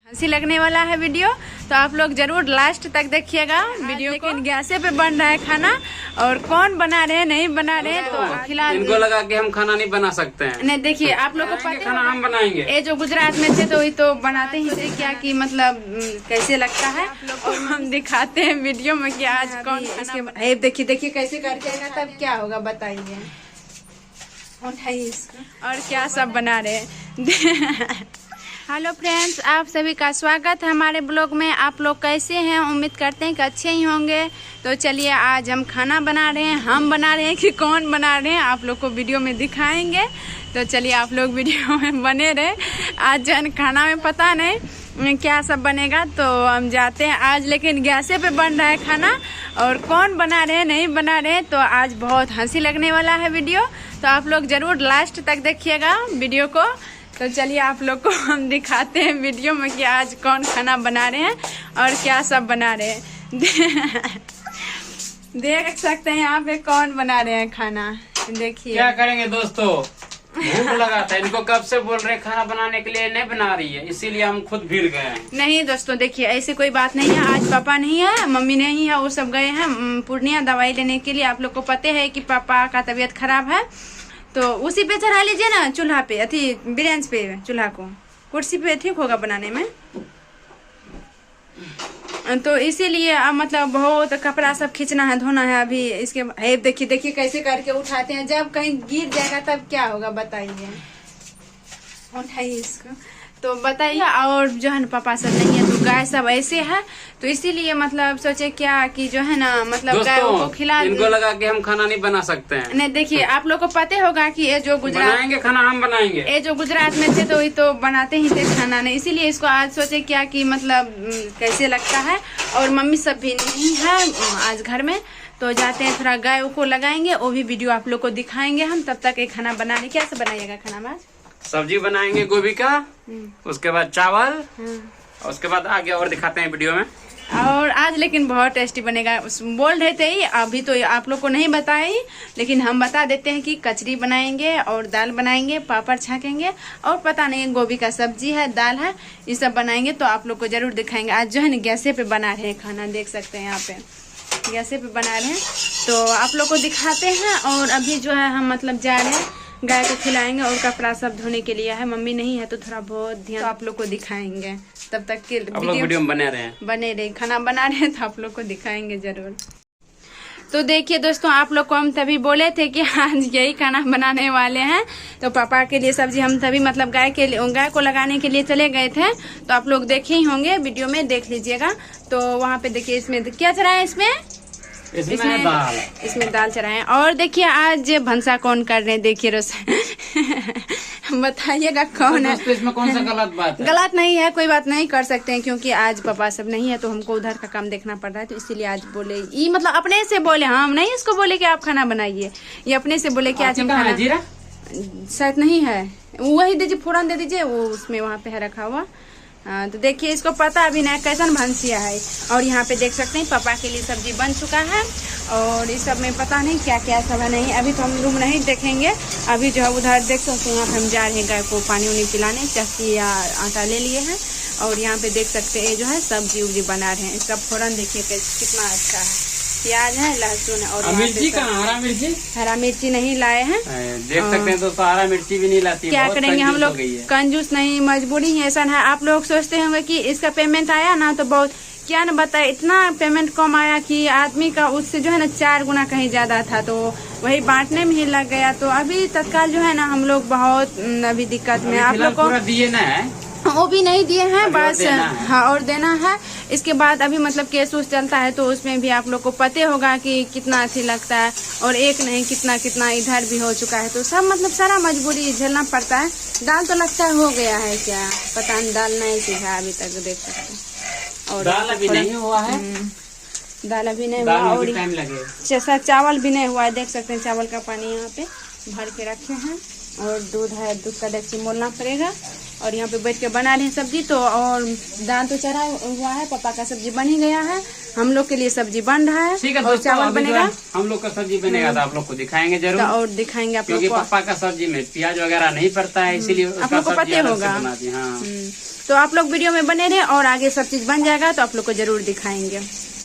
हंसी लगने वाला है वीडियो, तो आप लोग जरूर लास्ट तक देखिएगा वीडियो। लेकिन गैसे पे बन रहा है खाना, और कौन बना रहे हैं नहीं बना रहे हैं तो फिलहाल इनको लगा कि हम खाना नहीं बना सकते हैं। नहीं, देखिए आप लोग को पता खाना हम बनाएंगे। ये जो गुजरात में थे तो वही तो बनाते ही थे क्या कि मतलब कैसे लगता है, और हम दिखाते हैं वीडियो में कि आज कौन इसके देखिए कैसे करके तब क्या होगा बताइए। उठाइए इसको। और क्या सब बना रहे हैं। हेलो फ्रेंड्स, आप सभी का स्वागत है हमारे ब्लॉग में। आप लोग कैसे हैं? उम्मीद करते हैं कि अच्छे ही होंगे। तो चलिए आज हम खाना बना रहे हैं। हम बना रहे हैं कि कौन बना रहे हैं आप लोग को वीडियो में दिखाएंगे। तो चलिए आप लोग वीडियो में बने रहे। आज जन खाना में पता नहीं क्या सब बनेगा, तो हम जाते हैं आज। लेकिन गैसे पे बन रहा है खाना, और कौन बना रहे हैं नहीं बना रहे हैं तो आज बहुत हंसी लगने वाला है वीडियो। तो आप लोग जरूर लास्ट तक देखिएगा वीडियो को। तो चलिए आप लोग को हम दिखाते हैं वीडियो में कि आज कौन खाना बना रहे हैं और क्या सब बना रहे हैं। देख सकते हैं यहाँ पे कौन बना रहे हैं खाना। देखिए क्या करेंगे दोस्तों, भूख लगा था। इनको कब से बोल रहे खाना बनाने के लिए, नहीं बना रही है, इसीलिए हम खुद भीड़ गए हैं। नहीं दोस्तों देखिए ऐसी कोई बात नहीं है। आज पापा नहीं है, मम्मी नहीं है, वो सब गए हैं पूर्णिया दवाई लेने के लिए। आप लोग को पता है कि पापा का तबीयत खराब है, तो उसी पे चढ़ा लीजिए ना चूल्हा पे, अथी बिरेंच पे चूल्हा को, कुर्सी पे ठीक होगा बनाने में। तो इसीलिए मतलब बहुत कपड़ा सब खींचना है, धोना है अभी इसके। देखिए कैसे करके उठाते हैं। जब कहीं गिर जाएगा तब क्या होगा बताइए। उठाइए इसको। तो बताइए। और जो है ना पापा सब नहीं है तो गाय सब ऐसे है, तो इसीलिए मतलब सोचे क्या कि जो है ना मतलब गाय को खिला। इनको लगा कि हम खाना नहीं बना सकते हैं। नहीं देखिए आप लोग को पता होगा कि ये जो गुजरात बनाएंगे खाना हम बनाएंगे। ये जो गुजरात में थे तो वही तो बनाते ही थे खाना, नहीं इसीलिए इसको आज सोचे क्या कि मतलब कैसे लगता है। और मम्मी सब भी नहीं है आज घर में, तो जाते हैं थोड़ा गाय को लगाएंगे, वो भी वीडियो आप लोग को दिखाएंगे हम। तब तक ये खाना बनाने क्या से बनाइएगा खाना में? सब्जी बनाएंगे गोभी का, उसके बाद चावल, और उसके बाद आगे और दिखाते हैं वीडियो में। और आज लेकिन बहुत टेस्टी बनेगा बोल रहे थे। अभी तो आप लोग को नहीं बताई, लेकिन हम बता देते हैं कि कचरी बनाएंगे और दाल बनाएंगे, पापड़ छाकेंगे, और पता नहीं गोभी का सब्जी है, दाल है, ये सब बनाएंगे। तो आप लोग को जरूर दिखाएंगे। आज जो है ना गैसे पे बना रहे हैं खाना, देख सकते हैं यहाँ पे गैसे पे बना रहे हैं, तो आप लोग को दिखाते हैं। और अभी जो है हम मतलब जा रहे हैं गाय को खिलाएंगे, और कपड़ा सब धोने के लिए है। मम्मी नहीं है तो थोड़ा बहुत ध्यान आप लोग को दिखाएंगे। तब तक के वीडियो में बने रहे खाना बना रहे हैं तो आप लोग को दिखाएंगे जरूर। तो देखिए दोस्तों, आप लोग को हम तभी बोले थे कि आज यही खाना बनाने वाले हैं। तो पापा के लिए सब्जी हम तभी मतलब गाय को लगाने के लिए चले गए थे, तो आप लोग देखे ही होंगे वीडियो में, देख लीजिएगा। तो वहाँ पे देखिए इसमें क्या चढ़ा है, इसमें दाल चढ़ाए। और देखिए आज भंसा कौन कर रहे हैं, देखिए बताइएगा कौन है। तो इसमें कौन सा गलत बात है? गलत नहीं है, कोई बात नहीं, कर सकते हैं, क्योंकि आज पापा सब नहीं है तो हमको उधर का काम देखना पड़ रहा है। तो इसीलिए आज बोले, ये मतलब अपने से बोले, हम नहीं इसको बोले कि आप खाना बनाइए, ये अपने से बोले कि आज हम खाना। जीरा शायद नहीं है, वही दीजिए, फोरन दे दीजिए, वो उसमें वहाँ पे है रखा हुआ। तो देखिए इसको पता अभी नहीं कैसन भंसिया है। और यहाँ पे देख सकते हैं पापा के लिए सब्जी बन चुका है, और इस सब में पता नहीं क्या क्या सब है। नहीं अभी तो हम रूम नहीं देखेंगे, अभी जो है उधर देख सकते हैं यहाँ पे हम जा रहे हैं गाय को पानी उनी पिलाने। चक्की या आटा ले लिए हैं, और यहाँ पे देख सकते हैं जो है सब्जी उब्जी बना रहे हैं। इसका फोरन देखिए कितना अच्छा है, प्याज है, लहसुन है, और मिर्ची का हरा मिर्ची नहीं लाए हैं, देख सकते हैं दोस्तों, हरा मिर्ची भी नहीं लाती। क्या करेंगे हम लोग, कंजूस नहीं, मजबूरी ही ऐसा है। आप लोग सोचते होंगे कि इसका पेमेंट आया ना तो बहुत, क्या न बताए, इतना पेमेंट कम आया कि आदमी का उससे जो है ना 4 गुना कहीं ज्यादा था, तो वही बांटने में ही लग गया। तो अभी तत्काल जो है ना हम लोग बहुत अभी दिक्कत में। आप लोग को दिए ना है, वो भी नहीं दिए हैं बस, हाँ और देना है। इसके बाद अभी मतलब केस उस चलता है, तो उसमें भी आप लोग को पता होगा कि कितना अच्छी लगता है। और एक नहीं कितना कितना इधर भी हो चुका है, तो सब मतलब सारा मजबूरी झेलना पड़ता है। दाल तो लगता है हो गया है, क्या पता नहीं, दाल नहीं सीखा अभी तक, देख सकते हैं। और दाल अभी नहीं हुआ है, दाल अभी नहीं हुआ, और टाइम लगेगा। जैसा चावल भी नहीं हुआ है, देख सकते हैं चावल का पानी यहाँ पे भर के रखे हैं। और दूध है, दूध का डेक्ची मोलना पड़ेगा। और यहाँ पे बैठ के बना रहे हैं सब्जी। तो और दाल तो चढ़ा हुआ है, पापा का सब्जी बन ही गया है, हम लोग के लिए सब्जी बन रहा है। ठीक है और दोस्तों, चावल अभी जो बनेगा, है हम लोग का सब्जी बनेगा तो आप लोग को दिखाएंगे जरूर, और दिखाएंगे आप लोग क्योंकि को। पापा का सब्जी में प्याज वगैरह नहीं पड़ता है, इसीलिए आप लोग को पता होगा। हाँ। तो आप लोग वीडियो में बने रहे और आगे सब चीज बन जाएगा तो आप लोग को जरूर दिखाएंगे।